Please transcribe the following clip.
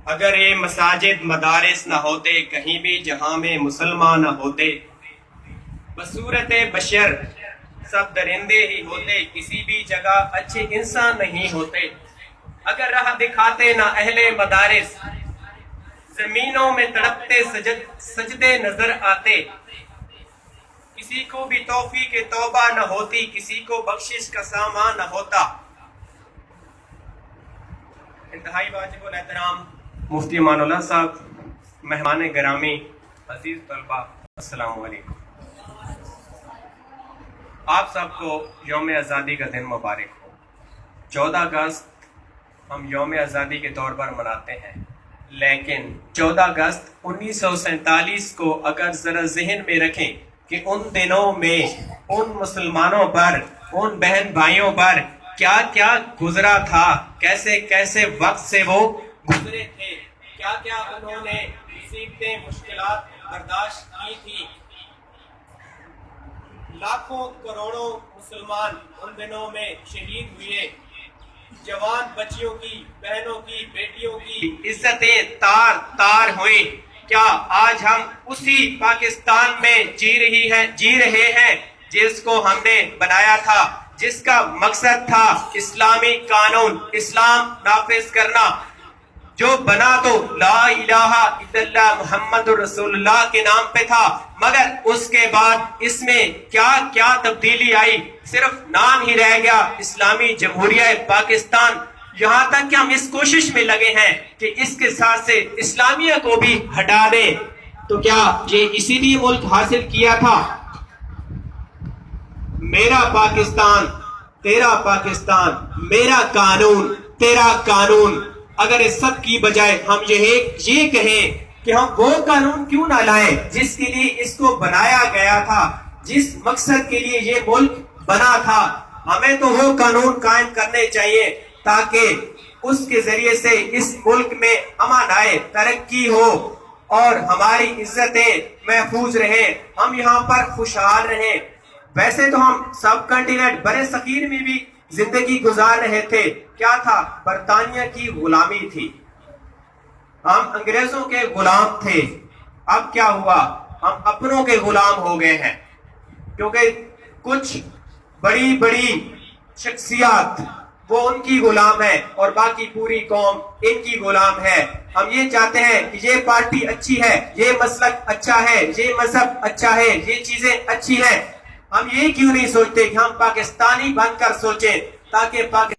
اگر یہ مساجد مدارس نہ ہوتے، کہیں بھی جہاں میں مسلمان نہ ہوتے، بصورت بشر سب درندے ہی ہوتے، کسی بھی جگہ اچھے انسان نہیں ہوتے۔ اگر راہ دکھاتے نہ اہل مدارس، زمینوں میں تڑپتے سجدے نظر آتے۔ کسی کو بھی توفیق توبہ نہ ہوتی، کسی کو بخشش کا سامان نہ ہوتا۔ انتہائی واجب الاحترام مفتی امان اللہ صاحب، مہمان گرامی، عزیز طلباء، السلام علیکم۔ آپ سب کو یوم آزادی کا دن مبارک ہو۔ 14 اگست ہم یوم آزادی کے طور پر مناتے ہیں، لیکن 14 اگست 1947 کو اگر ذرا ذہن میں رکھیں کہ ان دنوں میں ان مسلمانوں پر، ان بہن بھائیوں پر کیا کیا گزرا تھا، کیسے کیسے وقت سے وہ گزرے تھے، کیا کیا انہوں نے مصیبتیں مشکلات برداشت کی تھی۔ لاکھوں کروڑوں مسلمان ان دنوں میں شہید ہوئے، جوان بچیوں کی، بہنوں کی، بیٹیوں کی عزتیں تار تار ہوئیں۔ کیا آج ہم اسی پاکستان میں جی رہے ہیں جس کو ہم نے بنایا تھا، جس کا مقصد تھا اسلامی قانون، اسلام نافذ کرنا، جو بنا تو لا الہ الا اللہ محمد رسول اللہ کے نام پہ تھا، مگر اس کے بعد اس میں کیا کیا تبدیلی آئی، صرف نام ہی رہ گیا اسلامی جمہوریہ پاکستان۔ یہاں تک کہ ہم اس کوشش میں لگے ہیں کہ اس کے ساتھ سے اسلامیہ کو بھی ہٹا دیں۔ تو کیا یہ اسی لیے ملک حاصل کیا تھا؟ میرا پاکستان، تیرا پاکستان، میرا قانون، تیرا قانون۔ اگر اس سب کی بجائے ہم یہ کہیں کہ ہم وہ قانون کیوں نہ لائیں جس کے لیے اس کو بنایا گیا تھا، جس مقصد کے لیے یہ ملک بنا تھا، ہمیں تو وہ قانون قائم کرنے چاہیے تاکہ اس کے ذریعے سے اس ملک میں امن آئے، ترقی ہو اور ہماری عزتیں محفوظ رہیں، ہم یہاں پر خوشحال رہیں۔ ویسے تو ہم سب کنٹیننٹ برِ صغیر میں بھی زندگی گزار رہے تھے، کیا تھا؟ برطانیہ کی غلامی تھی، ہم انگریزوں کے غلام تھے۔ اب کیا ہوا؟ ہم اپنوں کے غلام ہو گئے ہیں، کیونکہ کچھ بڑی بڑی شخصیات وہ ان کی غلام ہے اور باقی پوری قوم ان کی غلام ہے۔ ہم یہ چاہتے ہیں کہ یہ پارٹی اچھی ہے، یہ مسلک اچھا ہے، یہ مذہب اچھا ہے، یہ چیزیں اچھی ہیں۔ ہم یہ کیوں نہیں سوچتے کہ ہم پاکستانی بن کر سوچیں تاکہ